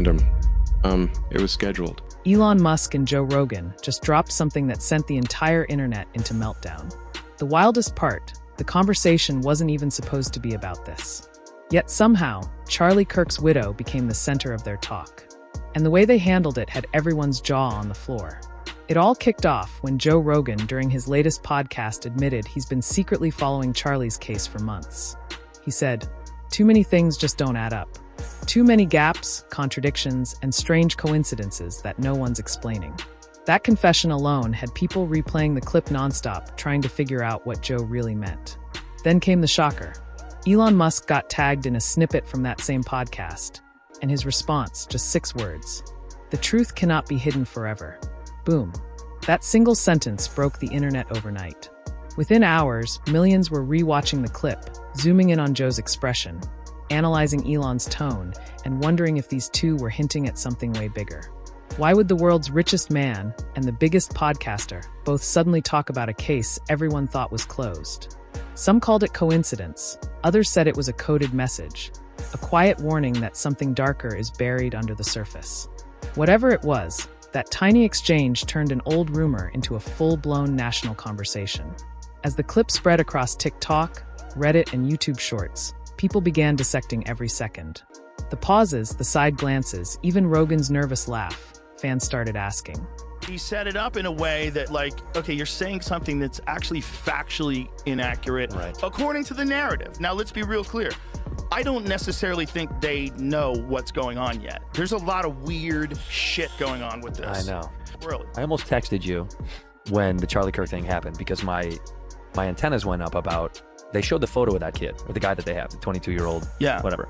random. It was scheduled. Elon Musk and Joe Rogan just dropped something that sent the entire internet into meltdown. The wildest part, the conversation wasn't even supposed to be about this. Yet somehow, Charlie Kirk's widow became the center of their talk. And the way they handled it had everyone's jaw on the floor. It all kicked off when Joe Rogan, during his latest podcast, admitted he's been secretly following Charlie's case for months. He said, "Too many things just don't add up. Too many gaps, contradictions, and strange coincidences that no one's explaining." That confession alone had people replaying the clip nonstop, trying to figure out what Joe really meant. Then came the shocker. Elon Musk got tagged in a snippet from that same podcast, and his response, just 6 words. "The truth cannot be hidden forever." Boom. That single sentence broke the internet overnight. Within hours, millions were rewatching the clip, zooming in on Joe's expression, analyzing Elon's tone, and wondering if these two were hinting at something way bigger. Why would the world's richest man and the biggest podcaster both suddenly talk about a case everyone thought was closed? Some called it coincidence, others said it was a coded message, a quiet warning that something darker is buried under the surface. Whatever it was, that tiny exchange turned an old rumor into a full-blown national conversation. As the clip spread across TikTok, Reddit, and YouTube Shorts, people began dissecting every second. The pauses, the side glances, even Rogan's nervous laugh, fans started asking. He set it up in a way that, like, okay, you're saying something that's actually factually inaccurate, right, according to the narrative. Now, let's be real clear. I don't necessarily think they know what's going on yet. There's a lot of weird shit going on with this. I know. Really. I almost texted you when the Charlie Kirk thing happened because my antennas went up about, they showed the photo of that kid, or the guy that they have, the 22-year-old, whatever.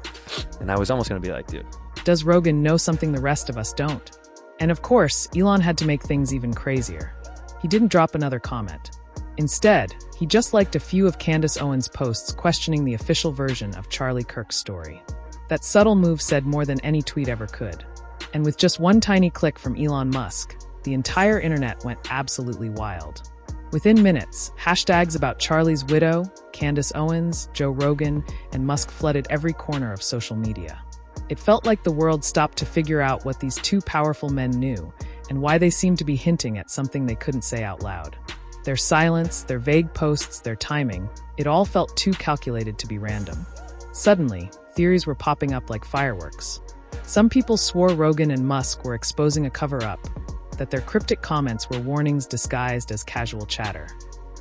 And I was almost going to be like, dude. Does Rogan know something the rest of us don't? And of course, Elon had to make things even crazier. He didn't drop another comment. Instead, he just liked a few of Candace Owens' posts questioning the official version of Charlie Kirk's story. That subtle move said more than any tweet ever could. And with just one tiny click from Elon Musk, the entire internet went absolutely wild. Within minutes, hashtags about Charlie's widow, Candace Owens, Joe Rogan, and Musk flooded every corner of social media. It felt like the world stopped to figure out what these two powerful men knew and why they seemed to be hinting at something they couldn't say out loud. Their silence, their vague posts, their timing, it all felt too calculated to be random. Suddenly, theories were popping up like fireworks. Some people swore Rogan and Musk were exposing a cover-up, that their cryptic comments were warnings disguised as casual chatter.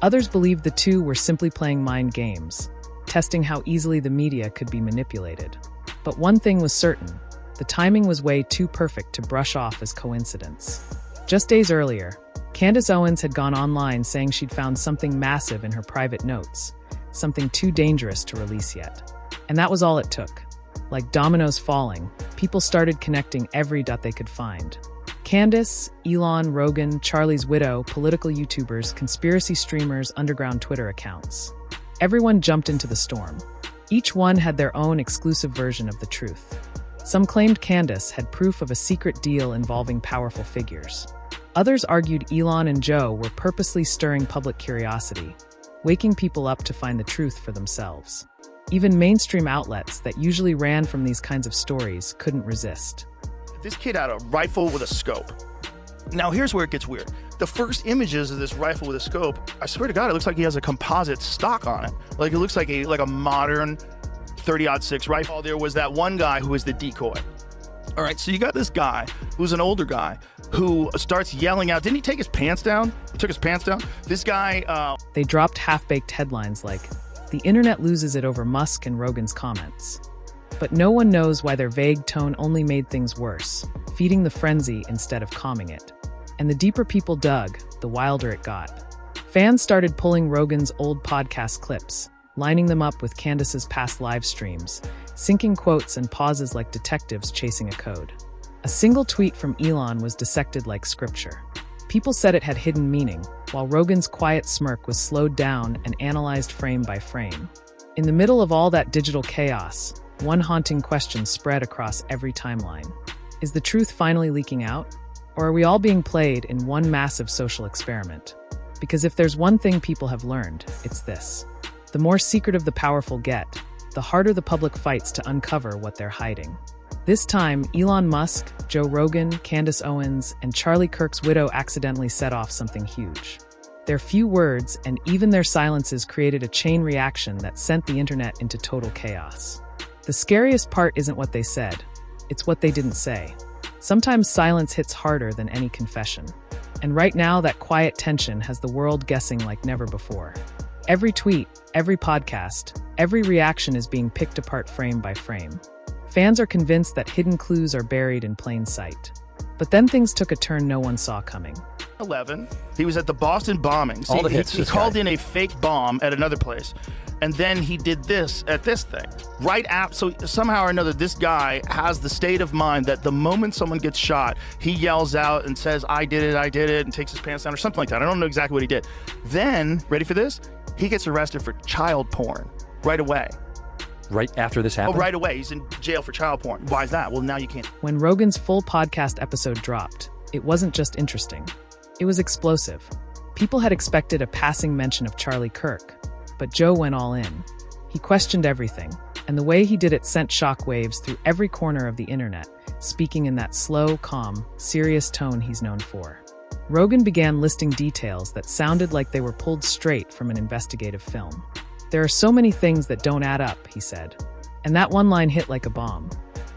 Others believed the two were simply playing mind games, testing how easily the media could be manipulated. But one thing was certain, the timing was way too perfect to brush off as coincidence. Just days earlier, Candace Owens had gone online saying she'd found something massive in her private notes, something too dangerous to release yet. And that was all it took. Like dominoes falling, people started connecting every dot they could find. Candace, Elon, Rogan, Charlie's widow, political YouTubers, conspiracy streamers, underground Twitter accounts. Everyone jumped into the storm. Each one had their own exclusive version of the truth. Some claimed Candace had proof of a secret deal involving powerful figures. Others argued Elon and Joe were purposely stirring public curiosity, waking people up to find the truth for themselves. Even mainstream outlets that usually ran from these kinds of stories couldn't resist. This kid had a rifle with a scope. Now, here's where it gets weird. The first images of this rifle with a scope, I swear to God, it looks like he has a composite stock on it. Like, it looks like a modern 30-06 rifle. There was that one guy who was the decoy. All right, so you got this guy who's an older guy who starts yelling out. Didn't he take his pants down? He took his pants down. This guy... They dropped half-baked headlines like, "The internet loses it over Musk and Rogan's comments." But no one knows why their vague tone only made things worse, feeding the frenzy instead of calming it. And the deeper people dug, the wilder it got. Fans started pulling Rogan's old podcast clips, lining them up with Candace's past live streams, syncing quotes and pauses like detectives chasing a code. A single tweet from Elon was dissected like scripture. People said it had hidden meaning, while Rogan's quiet smirk was slowed down and analyzed frame by frame. In the middle of all that digital chaos, one haunting question spread across every timeline. Is the truth finally leaking out? Or are we all being played in one massive social experiment? Because if there's one thing people have learned, it's this. The more secretive the powerful get, the harder the public fights to uncover what they're hiding. This time, Elon Musk, Joe Rogan, Candace Owens, and Charlie Kirk's widow accidentally set off something huge. Their few words and even their silences created a chain reaction that sent the internet into total chaos. The scariest part isn't what they said, it's what they didn't say. Sometimes silence hits harder than any confession. And right now, that quiet tension has the world guessing like never before. Every tweet, every podcast, every reaction is being picked apart frame by frame. Fans are convinced that hidden clues are buried in plain sight. But then things took a turn no one saw coming. 11. He was at the Boston bombing. All the hits. He called in a fake bomb at another place. And then he did this at this thing. So somehow or another, this guy has the state of mind that the moment someone gets shot, he yells out and says, I did it, and takes his pants down or something like that. I don't know exactly what he did. Then, ready for this? He gets arrested for child porn right away. Right after this happened? Oh, right away. He's in jail for child porn. Why is that? Well, now you can't. When Rogan's full podcast episode dropped, it wasn't just interesting. It was explosive. People had expected a passing mention of Charlie Kirk, but Joe went all in. He questioned everything, and the way he did it sent shockwaves through every corner of the internet, speaking in that slow, calm, serious tone he's known for. Rogan began listing details that sounded like they were pulled straight from an investigative film. There are so many things that don't add up, he said. And that one line hit like a bomb.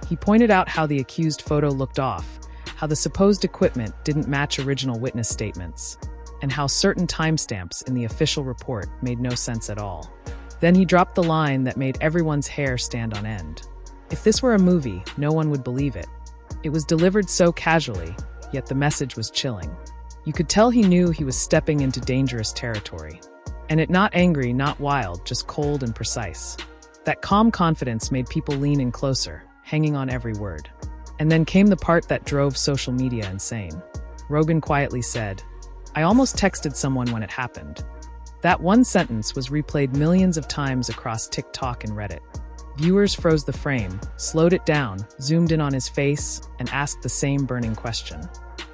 He pointed out how the accused photo looked off, how the supposed equipment didn't match original witness statements, and how certain timestamps in the official report made no sense at all. Then he dropped the line that made everyone's hair stand on end. If this were a movie, no one would believe it. It was delivered so casually, yet the message was chilling. You could tell he knew he was stepping into dangerous territory. And it not angry, not wild, just cold and precise. That calm confidence made people lean in closer, hanging on every word. And then came the part that drove social media insane. Rogan quietly said, I almost texted someone when it happened. That one sentence was replayed millions of times across TikTok and Reddit. Viewers froze the frame, slowed it down, zoomed in on his face, and asked the same burning question.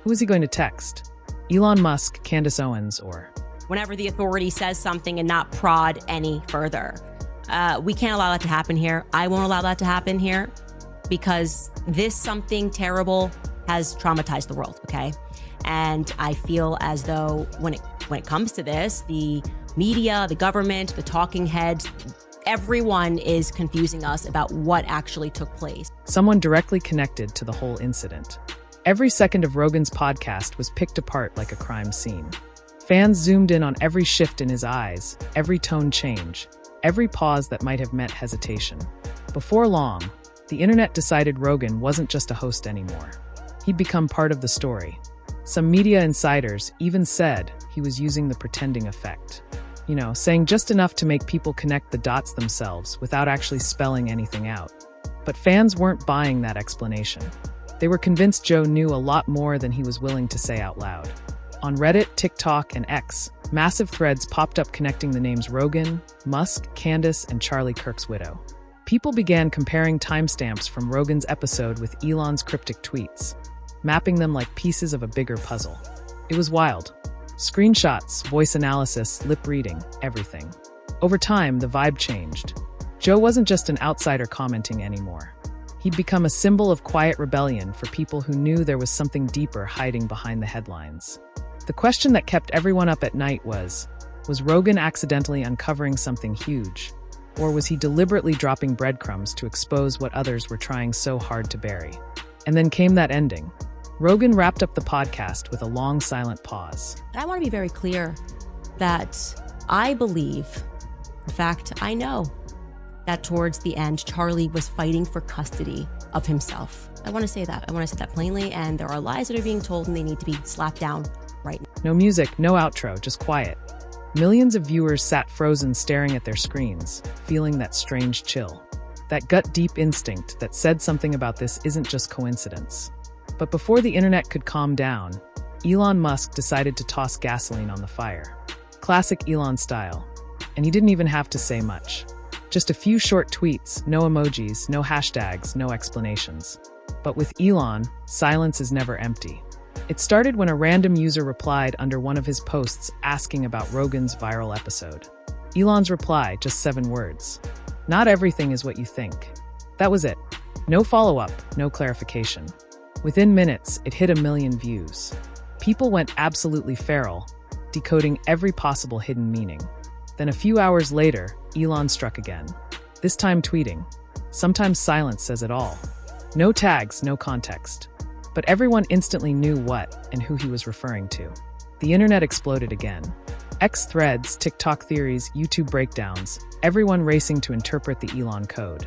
Who is he going to text? Elon Musk, Candace Owens, or... Whenever the authority says something and not prod any further. We can't allow that to happen here. I won't allow that to happen here because this something terrible has traumatized the world, okay? And I feel as though when it comes to this, the media, the government, the talking heads, everyone is confusing us about what actually took place. Someone directly connected to the whole incident. Every second of Rogan's podcast was picked apart like a crime scene. Fans zoomed in on every shift in his eyes, every tone change, every pause that might have meant hesitation. Before long, the internet decided Rogan wasn't just a host anymore. He'd become part of the story. Some media insiders even said he was using the pretending effect. Saying just enough to make people connect the dots themselves without actually spelling anything out. But fans weren't buying that explanation. They were convinced Joe knew a lot more than he was willing to say out loud. On Reddit, TikTok, and X, massive threads popped up connecting the names Rogan, Musk, Candace, and Charlie Kirk's widow. People began comparing timestamps from Rogan's episode with Elon's cryptic tweets, mapping them like pieces of a bigger puzzle. It was wild. Screenshots, voice analysis, lip reading, everything. Over time, the vibe changed. Joe wasn't just an outsider commenting anymore. He'd become a symbol of quiet rebellion for people who knew there was something deeper hiding behind the headlines. The question that kept everyone up at night was Rogan accidentally uncovering something huge? Or was he deliberately dropping breadcrumbs to expose what others were trying so hard to bury? And then came that ending. Rogan wrapped up the podcast with a long, silent pause. I want to be very clear that I believe, in fact, I know that towards the end, Charlie was fighting for custody of himself. I want to say that. I want to say that plainly, and there are lies that are being told and they need to be slapped down right now. No music, no outro, just quiet. Millions of viewers sat frozen staring at their screens, feeling that strange chill. That gut-deep instinct that said something about this isn't just coincidence. But before the internet could calm down, Elon Musk decided to toss gasoline on the fire. Classic Elon style. And he didn't even have to say much. Just a few short tweets, no emojis, no hashtags, no explanations. But with Elon, silence is never empty. It started when a random user replied under one of his posts asking about Rogan's viral episode. Elon's reply, just 7 words. Not everything is what you think. That was it. No follow-up, no clarification. Within minutes, it hit 1 million views. People went absolutely feral, decoding every possible hidden meaning. Then a few hours later, Elon struck again. This time tweeting. Sometimes silence says it all. No tags, no context. But everyone instantly knew what and who he was referring to. The internet exploded again. X threads, TikTok theories, YouTube breakdowns, everyone racing to interpret the Elon code.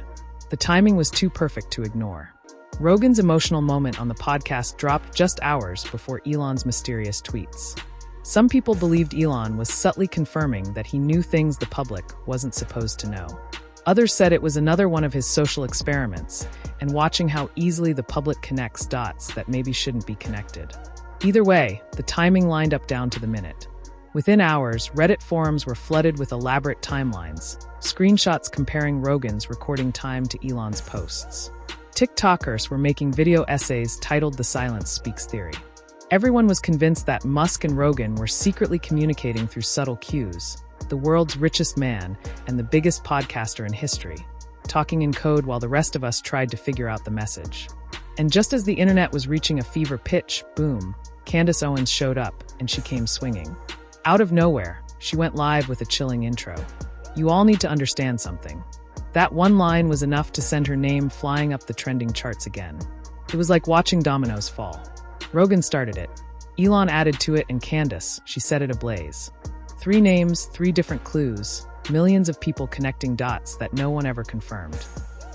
The timing was too perfect to ignore. Rogan's emotional moment on the podcast dropped just hours before Elon's mysterious tweets. Some people believed Elon was subtly confirming that he knew things the public wasn't supposed to know. Others said it was another one of his social experiments, and watching how easily the public connects dots that maybe shouldn't be connected. Either way, the timing lined up down to the minute. Within hours, Reddit forums were flooded with elaborate timelines, screenshots comparing Rogan's recording time to Elon's posts. TikTokers were making video essays titled "The Silence Speaks Theory." Everyone was convinced that Musk and Rogan were secretly communicating through subtle cues, the world's richest man and the biggest podcaster in history, talking in code while the rest of us tried to figure out the message. And just as the internet was reaching a fever pitch, boom, Candace Owens showed up, and she came swinging. Out of nowhere, she went live with a chilling intro. You all need to understand something. That one line was enough to send her name flying up the trending charts again. It was like watching dominoes fall. Rogan started it. Elon added to it, and Candace, she set it ablaze. 3 names, 3 different clues, millions of people connecting dots that no one ever confirmed.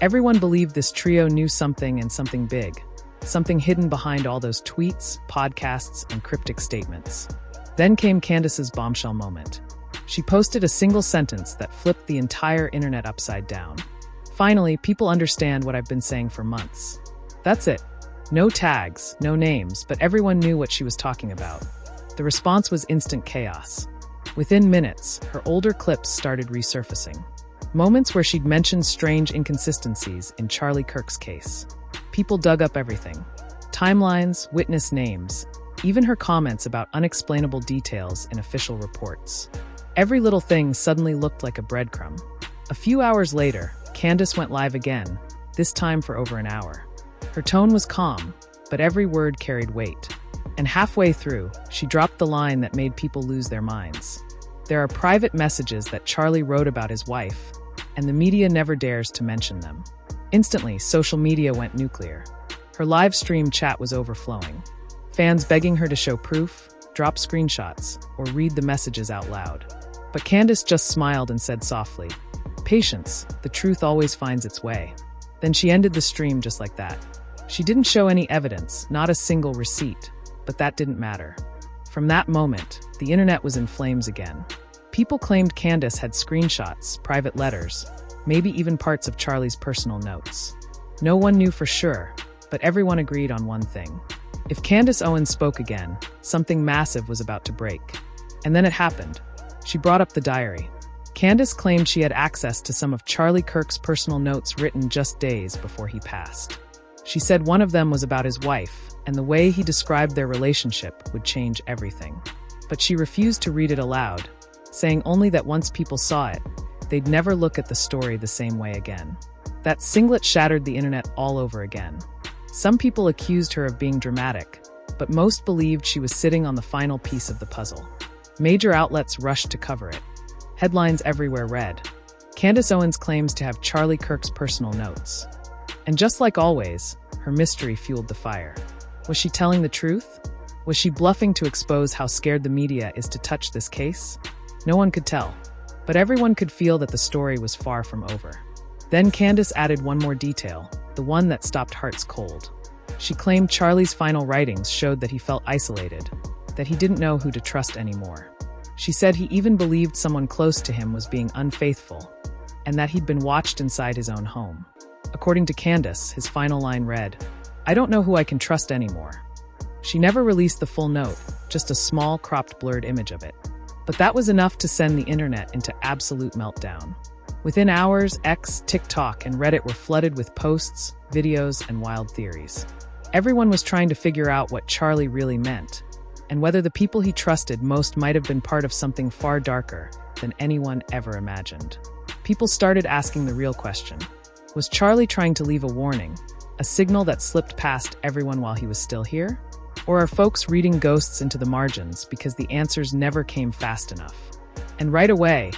Everyone believed this trio knew something, and something big. Something hidden behind all those tweets, podcasts, and cryptic statements. Then came Candace's bombshell moment. She posted a single sentence that flipped the entire internet upside down. Finally, people understand what I've been saying for months. That's it. No tags, no names, but everyone knew what she was talking about. The response was instant chaos. Within minutes, her older clips started resurfacing. Moments where she'd mentioned strange inconsistencies in Charlie Kirk's case. People dug up everything. Timelines, witness names, even her comments about unexplainable details in official reports. Every little thing suddenly looked like a breadcrumb. A few hours later, Candace went live again, this time for over an hour. Her tone was calm, but every word carried weight. And halfway through, she dropped the line that made people lose their minds. There are private messages that Charlie wrote about his wife, and the media never dares to mention them. Instantly, social media went nuclear. Her live stream chat was overflowing. Fans begging her to show proof, drop screenshots, or read the messages out loud. But Candace just smiled and said softly, "Patience, the truth always finds its way." Then she ended the stream just like that. She didn't show any evidence, not a single receipt, but that didn't matter. From that moment, the internet was in flames again. People claimed Candace had screenshots, private letters, maybe even parts of Charlie's personal notes. No one knew for sure, but everyone agreed on one thing. If Candace Owens spoke again, something massive was about to break. And then it happened. She brought up the diary. Candace claimed she had access to some of Charlie Kirk's personal notes written just days before he passed. She said one of them was about his wife, and the way he described their relationship would change everything. But she refused to read it aloud, saying only that once people saw it, they'd never look at the story the same way again. That singlet shattered the internet all over again. Some people accused her of being dramatic, but most believed she was sitting on the final piece of the puzzle. Major outlets rushed to cover it. Headlines everywhere read, "Candace Owens claims to have Charlie Kirk's personal notes." And just like always, her mystery fueled the fire. Was she telling the truth? Was she bluffing to expose how scared the media is to touch this case? No one could tell, but everyone could feel that the story was far from over. Then Candace added one more detail, the one that stopped hearts cold. She claimed Charlie's final writings showed that he felt isolated, that he didn't know who to trust anymore. She said he even believed someone close to him was being unfaithful, and that he'd been watched inside his own home. According to Candace, his final line read, "I don't know who I can trust anymore." She never released the full note, just a small, cropped, blurred image of it. But that was enough to send the internet into absolute meltdown. Within hours, X, TikTok, and Reddit were flooded with posts, videos, and wild theories. Everyone was trying to figure out what Charlie really meant, and whether the people he trusted most might have been part of something far darker than anyone ever imagined. People started asking the real question. Was Charlie trying to leave a warning? A signal that slipped past everyone while he was still here? Or are folks reading ghosts into the margins because the answers never came fast enough? And right away,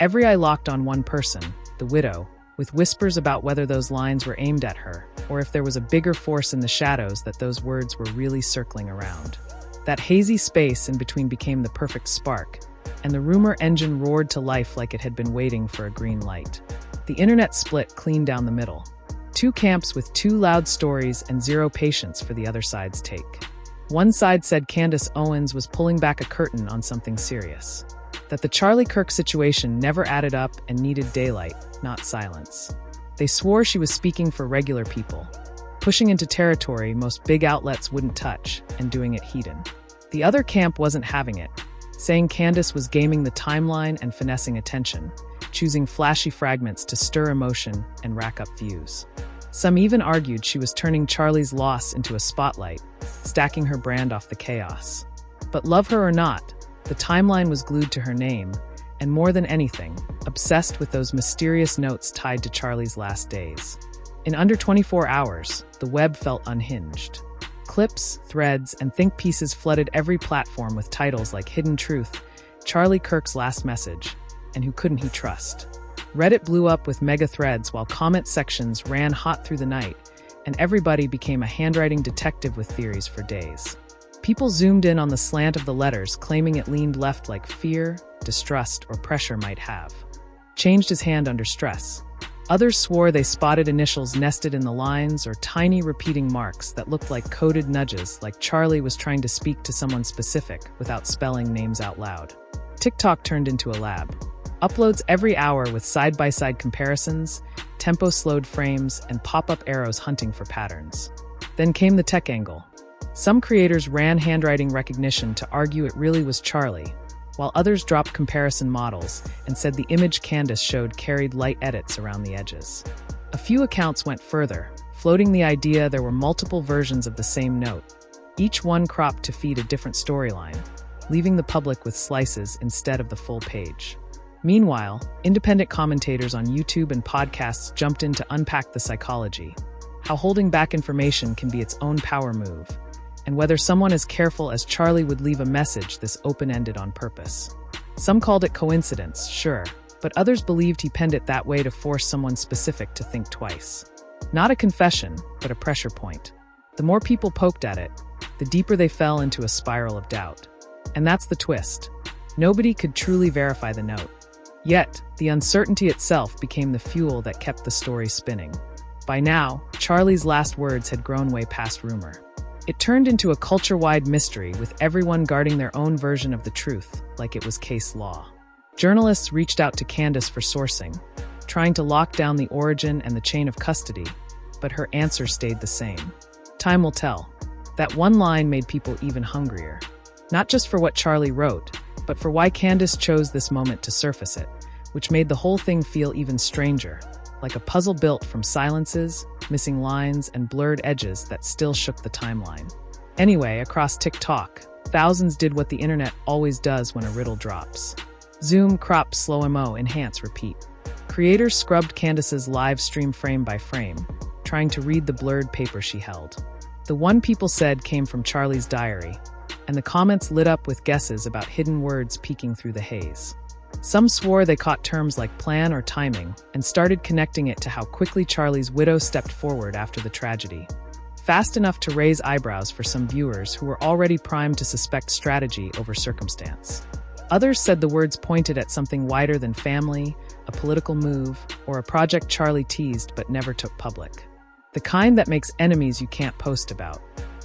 every eye locked on one person, the widow, with whispers about whether those lines were aimed at her, or if there was a bigger force in the shadows that those words were really circling around. That hazy space in between became the perfect spark, and the rumor engine roared to life like it had been waiting for a green light. The internet split clean down the middle. Two camps with two loud stories and zero patience for the other side's take. One side said Candace Owens was pulling back a curtain on something serious. That the Charlie Kirk situation never added up and needed daylight, not silence. They swore she was speaking for regular people, pushing into territory most big outlets wouldn't touch, and doing it heathen. The other camp wasn't having it, saying Candace was gaming the timeline and finessing attention, choosing flashy fragments to stir emotion and rack up views. Some even argued she was turning Charlie's loss into a spotlight, stacking her brand off the chaos. But love her or not, the timeline was glued to her name, and more than anything, obsessed with those mysterious notes tied to Charlie's last days. In under 24 hours, the web felt unhinged. Clips, threads, and think pieces flooded every platform with titles like Hidden Truth, Charlie Kirk's Last Message, and Who Couldn't He Trust? Reddit blew up with mega threads while comment sections ran hot through the night, and everybody became a handwriting detective with theories for days. People zoomed in on the slant of the letters, claiming it leaned left like fear, distrust, or pressure might have. Changed his hand under stress. Others swore they spotted initials nested in the lines or tiny repeating marks that looked like coded nudges, like Charlie was trying to speak to someone specific without spelling names out loud. TikTok turned into a lab. Uploads every hour with side-by-side comparisons, tempo-slowed frames, and pop-up arrows hunting for patterns. Then came the tech angle. Some creators ran handwriting recognition to argue it really was Charlie, while others dropped comparison models and said the image Candace showed carried light edits around the edges. A few accounts went further, floating the idea there were multiple versions of the same note, each one cropped to feed a different storyline, leaving the public with slices instead of the full page. Meanwhile, independent commentators on YouTube and podcasts jumped in to unpack the psychology, how holding back information can be its own power move, and whether someone as careful as Charlie would leave a message this open-ended on purpose. Some called it coincidence, sure, but others believed he penned it that way to force someone specific to think twice. Not a confession, but a pressure point. The more people poked at it, the deeper they fell into a spiral of doubt. And that's the twist. Nobody could truly verify the note. Yet, the uncertainty itself became the fuel that kept the story spinning. By now, Charlie's last words had grown way past rumor. It turned into a culture-wide mystery with everyone guarding their own version of the truth, like it was case law. Journalists reached out to Candace for sourcing, trying to lock down the origin and the chain of custody, but her answer stayed the same. Time will tell. That one line made people even hungrier. Not just for what Charlie wrote, but for why Candace chose this moment to surface it, which made the whole thing feel even stranger, like a puzzle built from silences, missing lines, and blurred edges that still shook the timeline. Anyway, across TikTok, thousands did what the internet always does when a riddle drops. Zoom, crop, slow-mo, enhance, repeat. Creators scrubbed Candace's live stream frame by frame, trying to read the blurred paper she held. The one people said came from Charlie's diary, and the comments lit up with guesses about hidden words peeking through the haze. Some swore they caught terms like plan or timing and started connecting it to how quickly Charlie's widow stepped forward after the tragedy. Fast enough to raise eyebrows for some viewers who were already primed to suspect strategy over circumstance. Others said the words pointed at something wider than family, a political move, or a project Charlie teased but never took public. The kind that makes enemies you can't post about.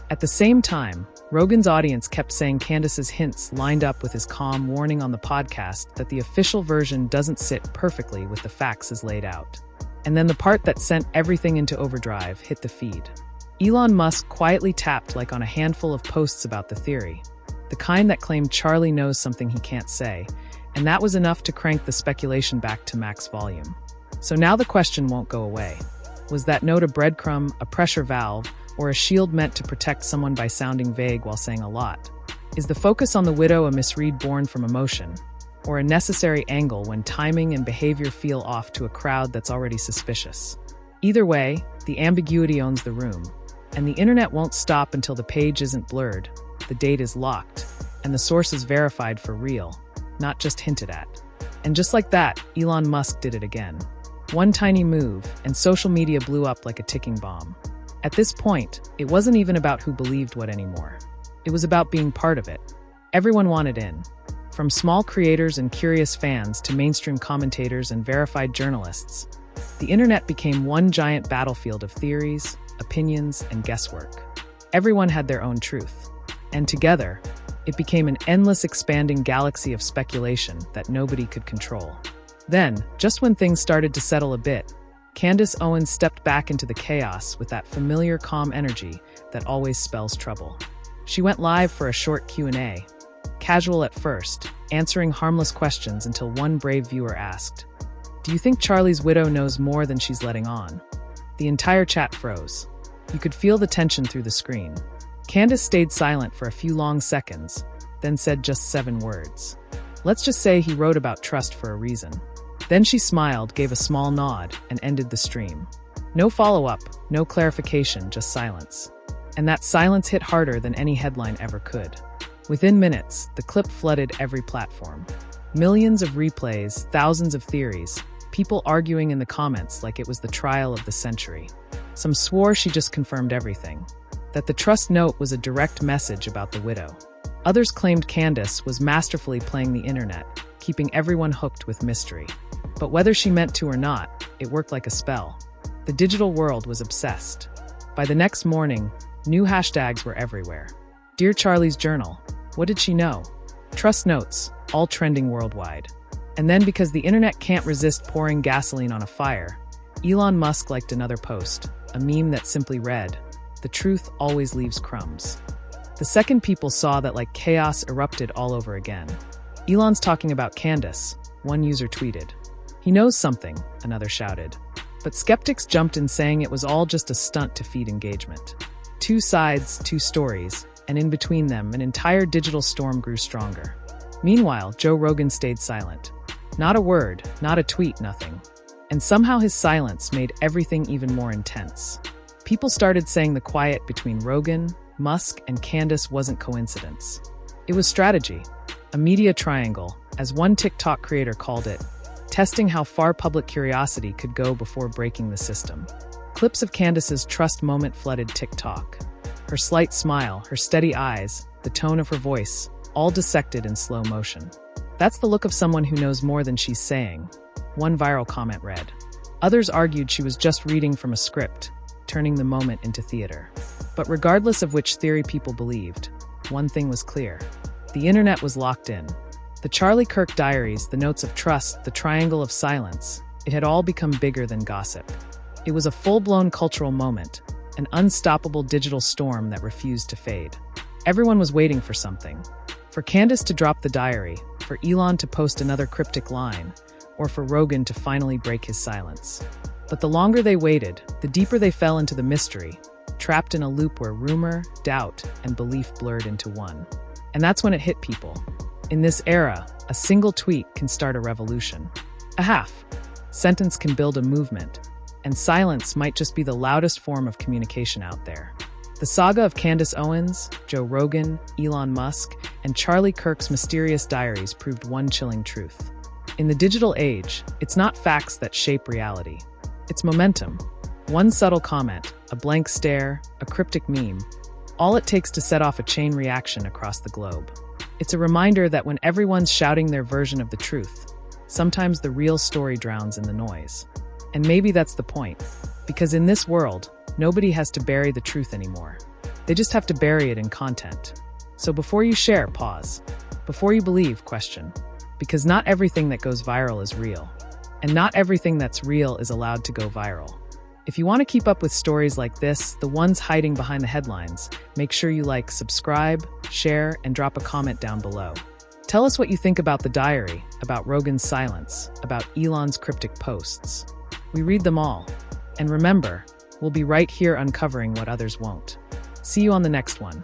At the same time, Rogan's audience kept saying Candace's hints lined up with his calm warning on the podcast that the official version doesn't sit perfectly with the facts as laid out. And then the part that sent everything into overdrive hit the feed. Elon Musk quietly tapped like on a handful of posts about the theory, the kind that claimed Charlie knows something he can't say, and that was enough to crank the speculation back to max volume. So now the question won't go away. Was that note a breadcrumb, a pressure valve, or a shield meant to protect someone by sounding vague while saying a lot? Is the focus on the widow a misread born from emotion, or a necessary angle when timing and behavior feel off to a crowd that's already suspicious? Either way, the ambiguity owns the room, and the internet won't stop until the page isn't blurred, the date is locked, and the source is verified for real, not just hinted at. And just like that, Elon Musk did it again. One tiny move, and social media blew up like a ticking bomb. At this point, it wasn't even about who believed what anymore. It was about being part of it. Everyone wanted in. From small creators and curious fans to mainstream commentators and verified journalists, the internet became one giant battlefield of theories, opinions, and guesswork. Everyone had their own truth. And together, it became an endless expanding galaxy of speculation that nobody could control. Then, just when things started to settle a bit, Candace Owens stepped back into the chaos with that familiar calm energy that always spells trouble. She went live for a short Q&A, casual at first, answering harmless questions until one brave viewer asked, "Do you think Charlie's widow knows more than she's letting on?" The entire chat froze. You could feel the tension through the screen. Candace stayed silent for a few long seconds, then said just 7 words. "Let's just say he wrote about trust for a reason." Then she smiled, gave a small nod, and ended the stream. No follow-up, no clarification, just silence. And that silence hit harder than any headline ever could. Within minutes, the clip flooded every platform. Millions of replays, thousands of theories, people arguing in the comments like it was the trial of the century. Some swore she just confirmed everything, that the trust note was a direct message about the widow. Others claimed Candace was masterfully playing the internet, keeping everyone hooked with mystery. But whether she meant to or not, it worked like a spell. The digital world was obsessed. By the next morning, new hashtags were everywhere. Dear Charlie's Journal, what did she know? Trust notes, all trending worldwide. And then because the internet can't resist pouring gasoline on a fire, Elon Musk liked another post, a meme that simply read, "The truth always leaves crumbs." The second people saw that like chaos erupted all over again. "Elon's talking about Candace," one user tweeted. "He knows something," another shouted. But skeptics jumped in saying it was all just a stunt to feed engagement. 2 sides, 2 stories, and in between them, an entire digital storm grew stronger. Meanwhile, Joe Rogan stayed silent. Not a word, not a tweet, nothing. And somehow his silence made everything even more intense. People started saying the quiet between Rogan, Musk, and Candace wasn't coincidence. It was strategy, a media triangle, as one TikTok creator called it, testing how far public curiosity could go before breaking the system. Clips of Candace's trust moment flooded TikTok. Her slight smile, her steady eyes, the tone of her voice, all dissected in slow motion. "That's the look of someone who knows more than she's saying," one viral comment read. Others argued she was just reading from a script, turning the moment into theater. But regardless of which theory people believed, one thing was clear. The internet was locked in. The Charlie Kirk diaries, the notes of trust, the triangle of silence, it had all become bigger than gossip. It was a full-blown cultural moment, an unstoppable digital storm that refused to fade. Everyone was waiting for something. For Candace to drop the diary, for Elon to post another cryptic line, or for Rogan to finally break his silence. But the longer they waited, the deeper they fell into the mystery, trapped in a loop where rumor, doubt, and belief blurred into one. And that's when it hit people. In this era, a single tweet can start a revolution. A half-sentence can build a movement, and silence might just be the loudest form of communication out there. The saga of Candace Owens, Joe Rogan, Elon Musk, and Charlie Kirk's mysterious diaries proved one chilling truth. In the digital age, it's not facts that shape reality. It's momentum. One subtle comment, a blank stare, a cryptic meme, all it takes to set off a chain reaction across the globe. It's a reminder that when everyone's shouting their version of the truth, sometimes the real story drowns in the noise. And maybe that's the point, because in this world, nobody has to bury the truth anymore. They just have to bury it in content. So before you share, pause. Before you believe, question. Because not everything that goes viral is real. And not everything that's real is allowed to go viral. If you want to keep up with stories like this, the ones hiding behind the headlines, make sure you like, subscribe, share, and drop a comment down below. Tell us what you think about the diary, about Rogan's silence, about Elon's cryptic posts. We read them all. And remember, we'll be right here uncovering what others won't. See you on the next one.